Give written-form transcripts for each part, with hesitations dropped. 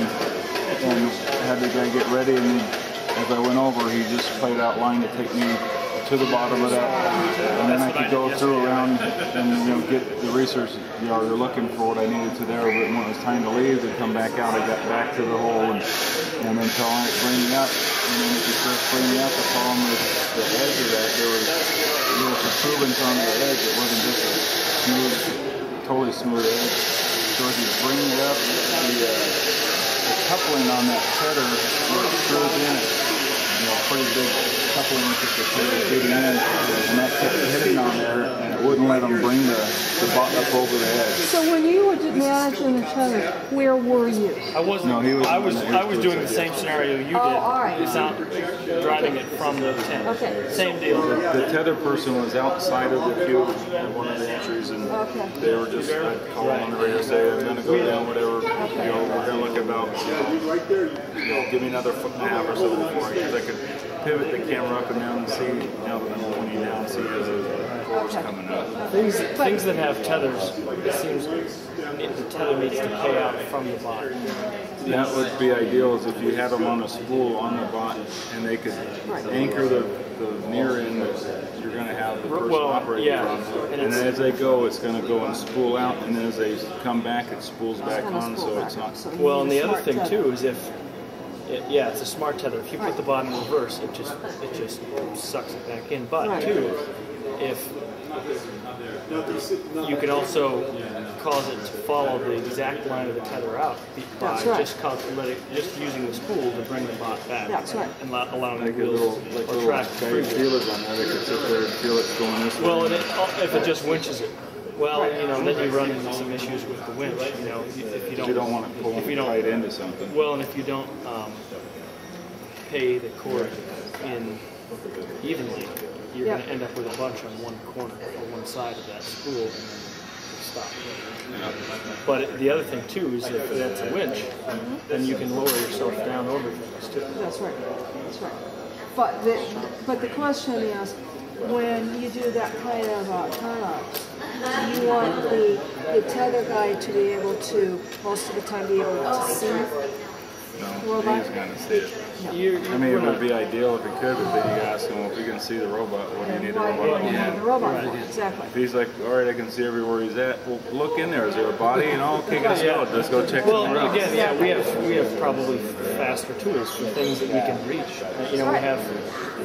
and had the guy get ready, and as I went over, he just played out line to take me to the bottom of that, and then I could go through around and get the research yard or looking for what I needed to there. But when it was time to leave to come back out, I got back to the hole, and then Tom bring me up. And then if you first bring me up, the problem with the edge of that, there was protuberance on the edge. It wasn't just a smooth, totally smooth edge. So if you bring it up, the coupling on that tether where it screws in, pretty big coupling with the tether shooting in, and that kept hitting on there, and it wouldn't let them bring the butt up over the edge. So when you were managing the tether, where were you? I wasn't. No, he was. I was doing the same scenario you did. All right. It's out driving it from the tent. Okay. Same deal. The tether person was outside of the cube at one of the entries, and they were just calling on the radio, say, "I'm going to go down, whatever. We're going to look about. Give me another foot and a half or so before I could pivot the camera up and down and see. When you down, see as the core's coming up. Things that have tethers, it seems the tether needs to pay out from the bot. That would be ideal, is if you had them on a spool on the bot, and they could anchor the near end that you're going to have the person operating from. And as they go, it's going to go and spool out, and then as they come back, it spools back on, so it's not. Well, and the other thing too is it's a smart tether. If you put the bot in reverse, it just sucks it back in. But too, if you can also cause it to follow the exact line of the tether out by just using the spool to bring the bot back. That's right. And allowing the little wheels or track free. Feelers on there, they could sit there and feel it going this way. Well, if it just winches it. Well, then you run into some issues with the winch. If you don't want to pull it tight into something. Well, and if you don't pay the cord in evenly, you're going to end up with a bunch on one corner or one side of that spool, and then stop. But the other thing too is if that's a winch, then you can lower yourself down over things too. That's right. That's right. But the question is, when you do that kind of turn-up, you want the tether guy to be able to, most of the time, be able to see the robot? He's going to see it. It would be ideal if he could, but then you ask him, well, if you can see the robot, what do you need the robot for? The robot for, exactly. If he's like, all right, I can see everywhere he's at, well, look in there. Is there a body? Okay, let's go check somewhere else. Again, we have probably faster tools for things that we can reach.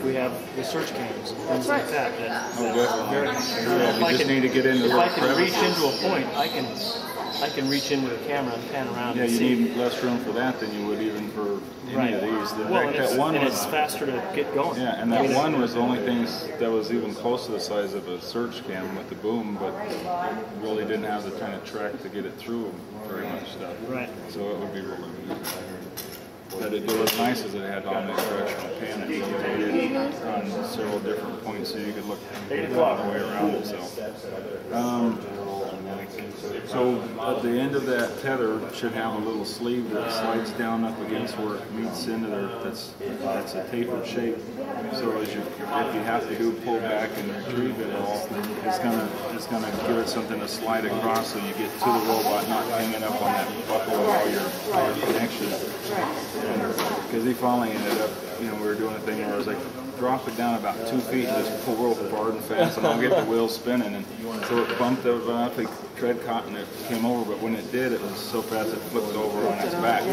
We have the search cams, things like that. You just need to get into if I can reach into a point, I can reach in with a camera and pan around. Yeah, you need less room for that than you would even for any of these. It's faster to get going. Yeah, and that one was the only thing that was even close to the size of a search cam with the boom, but really didn't have the kind of track to get it through very much stuff. Right. So it would be really good. But it was nice as it had omnidirectional pan. It rotated on several different points, so you could look all the way around it. So at the end of that tether should have a little sleeve that slides down up against where it meets into there. That's a tapered shape. So if you have to pull back and retrieve it all, it's gonna give it something to slide across so you get to the robot, not hanging up on that buckle of all your connections. Because he finally ended up, we were doing a thing where I was like, drop it down about 2 feet and just pull real hard and fast, and I'll get the wheels spinning. And so it bumped over, and I think tread caught and it came over, but when it did, it was so fast it flipped over on its back,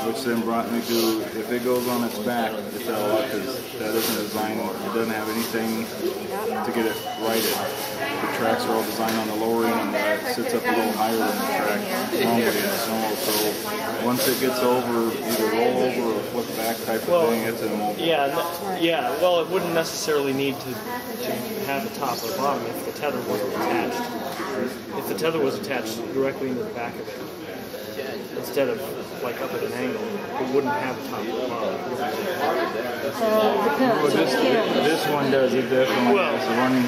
which then brought me to, if it goes on its back, it's out of luck, because that isn't designed, it doesn't have anything to get it righted. The tracks are all designed on the lower end, and it sits up a little higher than the track normally in the snow. So once it gets over, either roll over or flip back type of thing, it's immovable. Yeah. Well, it wouldn't necessarily need to have the top or the bottom if the tether wasn't attached. If the tether was attached directly into the back of it, instead of like up at an angle, it wouldn't have a top or bottom. Well, this one does. It definitely has the running.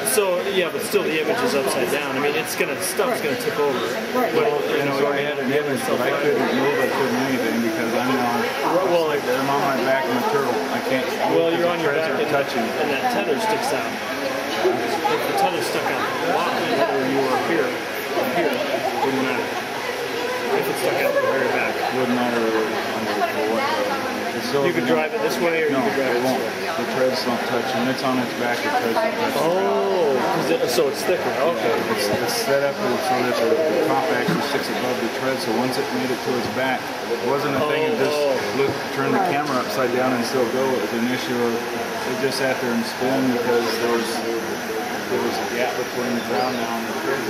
So but still the image is upside down. I mean, stuff's gonna tip over. So I had an image, but I couldn't move. I couldn't anything because I'm now. I'm on my back in a turtle. I can't. You're on your back and that tether sticks out. If the tether stuck out the bottom, whether you were here, it wouldn't matter. If it stuck out the very back. Wouldn't matter it's still You could drive it this way, or no, you could drive it it won't. this way. The treads don't touch. When it's on its back, the treads don't touch. Oh, so it's thicker. Okay. It's set up so that the top actually sticks above the tread. So once it made it to its back, it wasn't a thing of just turn the camera upside down and still go. It was an issue of it just sat there and spin because there was a gap between the ground now and the treads.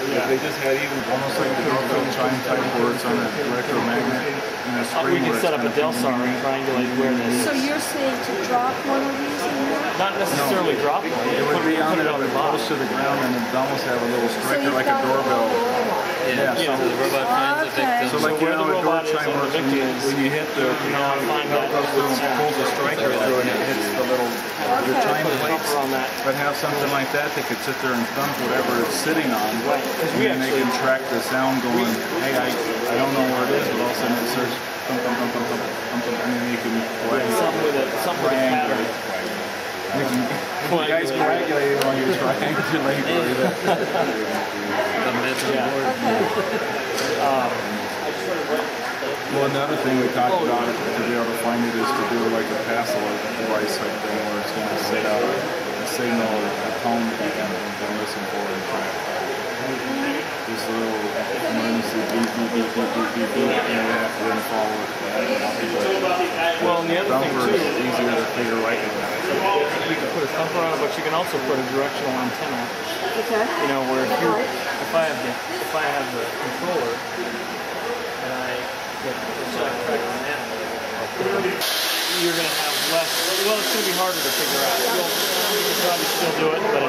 If they just had even almost like the doorbell chime type boards on a electromagnet and a screen. We could set up a Delsar and triangulate where this. So you're saying to drop one of these in there? Not necessarily drop one. It would be on there, the but bottom. close to the ground, and it'd almost have a little So striker you've like a got doorbell. Yeah, so the robot finds the victim. So like where you know, the a door robot is chime and the works victim is, when you hit the find that pulls the striker through and it hits the little the chime put a plates. bumper on that. But have something like that they could sit there and thump whatever it's sitting on, Right. and then they can track the sound going. Hey, I don't know where it is, but all of a sudden it starts thump thump thump thump thump, and then you can play. Something with a pattern. You guys coagulate while you triangulate. Well, another thing we talked about to be able to find it is to do like a pass alert device type thing where it's going to set out a signal or a tone that you can listen for and track. Just a little emergency beep, beep, beep, beep, beep, beep, beep, and you have to then follow it. Well, and the other thing Thumper too, is easier to figure right now. you can put a thumper on it, but you can also put a directional antenna. Okay. You know, where if I have the controller and I track an animal, you're going to have less. Well, it's going to be harder to figure out. You can probably still do it, but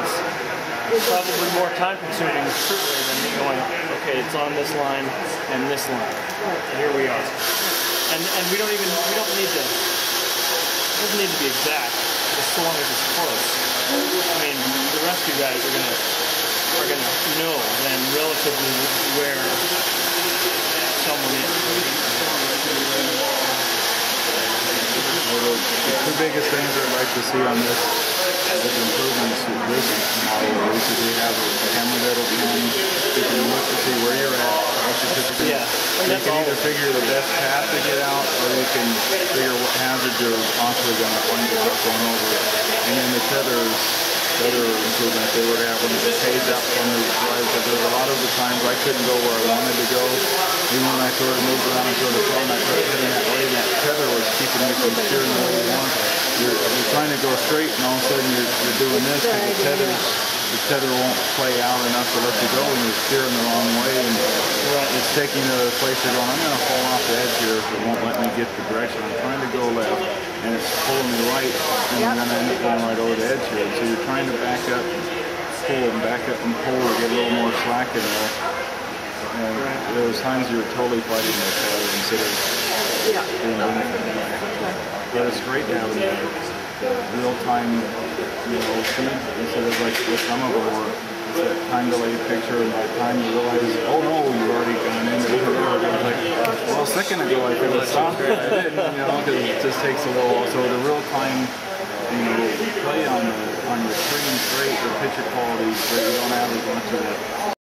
it's probably more time consuming certainly than me going, okay, it's on this line and this line. Here we are. And we don't need to. It doesn't need to be exact, as long as it's close. I mean, the rescue guys are gonna know then relatively where someone is. Well, the two biggest things I'd like to see on this is improvements with this model. At least if we have a camera that'll come, you can look to see where you're at. Yeah. You can either figure the best path to get out, or you can figure what hazard you're possibly going to find yourself going over. And then the tethers, other improvement they would have when it pays out from the drive, because there's a lot of the times I couldn't go where I wanted to go. Even when I sort of moved around and sort of thrown, I started heading that way, and that tether was keeping me from steering the way you want. You're trying to go straight, and all of a sudden you're doing this, because the tether won't play out enough to let you go, and you're steering the wrong way, and it's taking you to a place you're going, I'm going to fall off the edge here if it won't let me get the direction. I'm trying to go left, and it's pulling me right, and then I end up going right over the edge here. So you're trying to back up, pull, and back up and pull to get a little more slack in there. And there was times you were totally fighting the tether instead of doing anything. But it's great to have real-time, feed instead of like with some of them where it's that time delay picture, and by the time you realize, oh no, you've already gone into the road. It's like, well, a second ago I could have stopped it. I didn't, because it just takes a little. So the real-time, play on your screen's great, the picture quality is great. You don't have as much of that